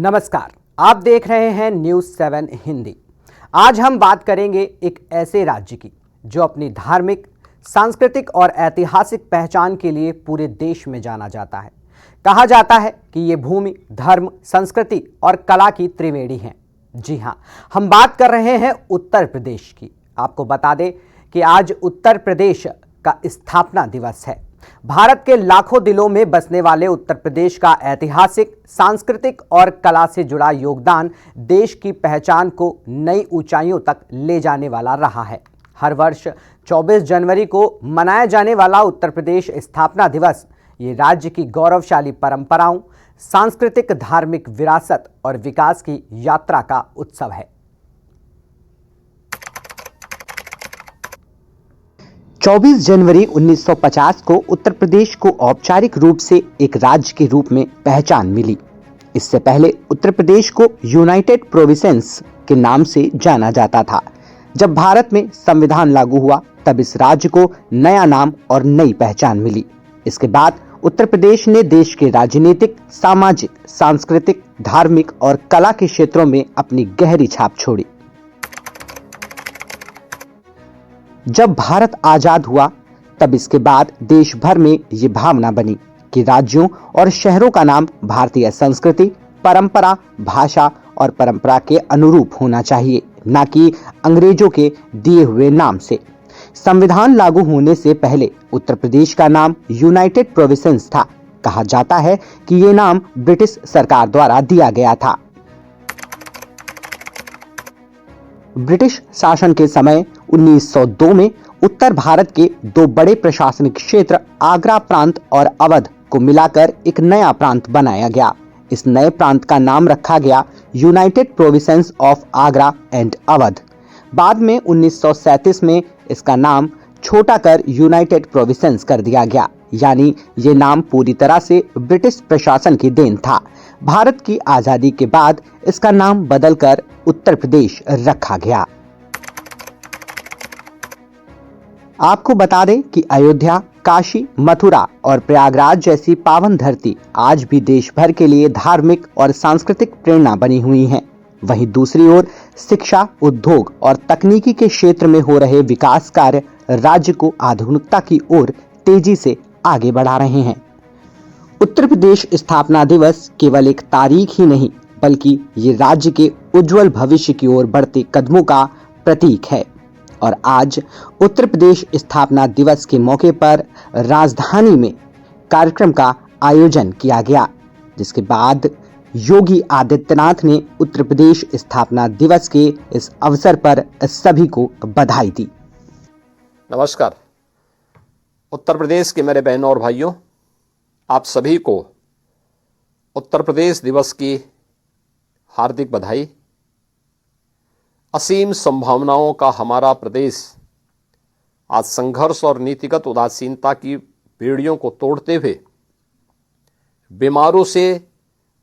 नमस्कार, आप देख रहे हैं न्यूज़ 7 हिंदी। आज हम बात करेंगे एक ऐसे राज्य की जो अपनी धार्मिक, सांस्कृतिक और ऐतिहासिक पहचान के लिए पूरे देश में जाना जाता है। कहा जाता है कि ये भूमि धर्म, संस्कृति और कला की त्रिवेणी है। जी हाँ, हम बात कर रहे हैं उत्तर प्रदेश की। आपको बता दें कि आज उत्तर प्रदेश का स्थापना दिवस है। भारत के लाखों दिलों में बसने वाले उत्तर प्रदेश का ऐतिहासिक, सांस्कृतिक और कला से जुड़ा योगदान देश की पहचान को नई ऊंचाइयों तक ले जाने वाला रहा है। हर वर्ष 24 जनवरी को मनाया जाने वाला उत्तर प्रदेश स्थापना दिवस ये राज्य की गौरवशाली परंपराओं, सांस्कृतिक धार्मिक विरासत और विकास की यात्रा का उत्सव है। 24 जनवरी 1950 को उत्तर प्रदेश को औपचारिक रूप से एक राज्य के रूप में पहचान मिली। इससे पहले उत्तर प्रदेश को यूनाइटेड प्रोविंसेस के नाम से जाना जाता था। जब भारत में संविधान लागू हुआ तब इस राज्य को नया नाम और नई पहचान मिली। इसके बाद उत्तर प्रदेश ने देश के राजनीतिक, सामाजिक, सांस्कृतिक, धार्मिक और कला के क्षेत्रों में अपनी गहरी छाप छोड़ी। जब भारत आजाद हुआ तब इसके बाद देश भर में ये भावना बनी कि राज्यों और शहरों का नाम भारतीय संस्कृति, परंपरा, भाषा और परंपरा के अनुरूप होना चाहिए, न कि अंग्रेजों के दिए हुए नाम से। संविधान लागू होने से पहले उत्तर प्रदेश का नाम यूनाइटेड प्रोविंसेस था। कहा जाता है कि ये नाम ब्रिटिश सरकार द्वारा दिया गया था। ब्रिटिश शासन के समय 1902 में उत्तर भारत के दो बड़े प्रशासनिक क्षेत्र आगरा प्रांत और अवध को मिलाकर एक नया प्रांत बनाया गया। इस नए प्रांत का नाम रखा गया United provinces of Agra and Awadh. बाद में 1937 में इसका नाम छोटा कर यूनाइटेड प्रोविंसेस कर दिया गया, यानी ये नाम पूरी तरह से ब्रिटिश प्रशासन की देन था। भारत की आजादी के बाद इसका नाम बदलकर उत्तर प्रदेश रखा गया। आपको बता दें कि अयोध्या, काशी, मथुरा और प्रयागराज जैसी पावन धरती आज भी देश भर के लिए धार्मिक और सांस्कृतिक प्रेरणा बनी हुई हैं। वहीं दूसरी ओर शिक्षा, उद्योग और तकनीकी के क्षेत्र में हो रहे विकास कार्य राज्य को आधुनिकता की ओर तेजी से आगे बढ़ा रहे हैं। उत्तर प्रदेश स्थापना दिवस केवल एक तारीख ही नहीं, बल्कि ये राज्य के उज्जवल भविष्य की ओर बढ़ते कदमों का प्रतीक है। और आज उत्तर प्रदेश स्थापना दिवस के मौके पर राजधानी में कार्यक्रम का आयोजन किया गया, जिसके बाद योगी आदित्यनाथ ने उत्तर प्रदेश स्थापना दिवस के इस अवसर पर सभी को बधाई दी। नमस्कार। उत्तर प्रदेश के मेरे बहनों और भाइयों, आप सभी को उत्तर प्रदेश दिवस की हार्दिक बधाई। असीम संभावनाओं का हमारा प्रदेश आज संघर्ष और नीतिगत उदासीनता की बेड़ियों को तोड़ते हुए बीमारों से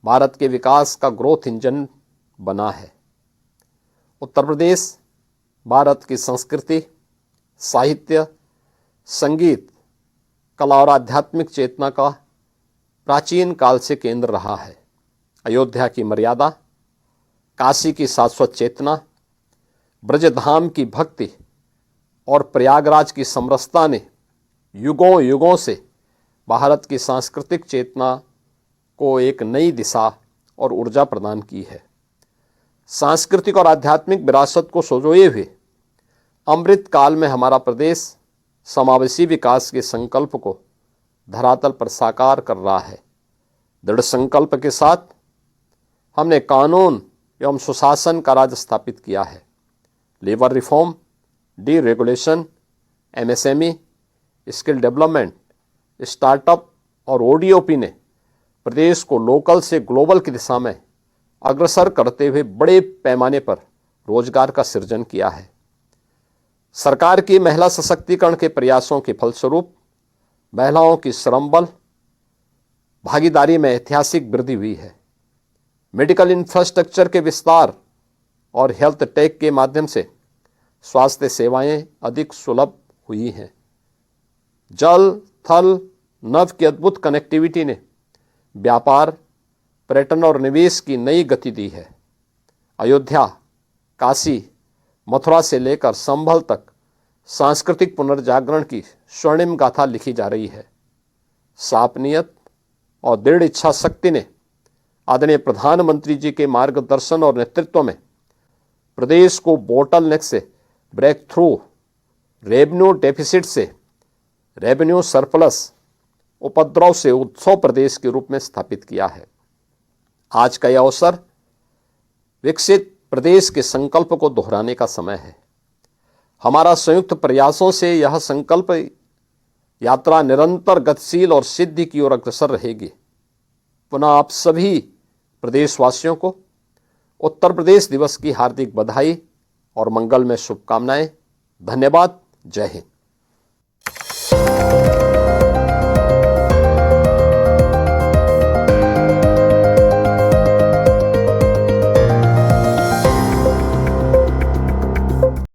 भारत के विकास का ग्रोथ इंजन बना है। उत्तर प्रदेश भारत की संस्कृति, साहित्य, संगीत, कला और आध्यात्मिक चेतना का प्राचीन काल से केंद्र रहा है। अयोध्या की मर्यादा, काशी की शाश्वत चेतना, ब्रजधाम की भक्ति और प्रयागराज की समरसता ने युगों युगों से भारत की सांस्कृतिक चेतना को एक नई दिशा और ऊर्जा प्रदान की है। सांस्कृतिक और आध्यात्मिक विरासत को संजोए हुए अमृत काल में हमारा प्रदेश समावेशी विकास के संकल्प को धरातल पर साकार कर रहा है। दृढ़ संकल्प के साथ हमने कानून एवं सुशासन का राज स्थापित किया है। Labour reform, deregulation, MSME, skill development, startup और ओडीओपी ने प्रदेश को लोकल से ग्लोबल की दिशा में अग्रसर करते हुए बड़े पैमाने पर रोजगार का सृजन किया है। सरकार की महिला सशक्तिकरण के प्रयासों के फलस्वरूप महिलाओं की श्रम बल भागीदारी में ऐतिहासिक वृद्धि हुई है। मेडिकल इंफ्रास्ट्रक्चर के विस्तार और हेल्थ टेक के माध्यम से स्वास्थ्य सेवाएं अधिक सुलभ हुई हैं। जल, थल, नभ की अद्भुत कनेक्टिविटी ने व्यापार, पर्यटन और निवेश की नई गति दी है। अयोध्या, काशी, मथुरा से लेकर संभल तक सांस्कृतिक पुनर्जागरण की स्वर्णिम गाथा लिखी जा रही है। साफ नियत और दृढ़ इच्छा शक्ति ने आदरणीय प्रधानमंत्री जी के मार्गदर्शन और नेतृत्व में प्रदेश को बोटलनेक से ब्रेक थ्रू, रेवेन्यू डेफिसिट से रेवेन्यू सरप्लस, उपद्रव से उत्सव प्रदेश के रूप में स्थापित किया है। आज का यह अवसर विकसित प्रदेश के संकल्प को दोहराने का समय है। हमारा संयुक्त प्रयासों से यह संकल्प यात्रा निरंतर गतिशील और सिद्धि की ओर अग्रसर रहेगी। पुनः आप सभी प्रदेशवासियों को उत्तर प्रदेश दिवस की हार्दिक बधाई और मंगलमय शुभकामनाएं। धन्यवाद। जय हिंद।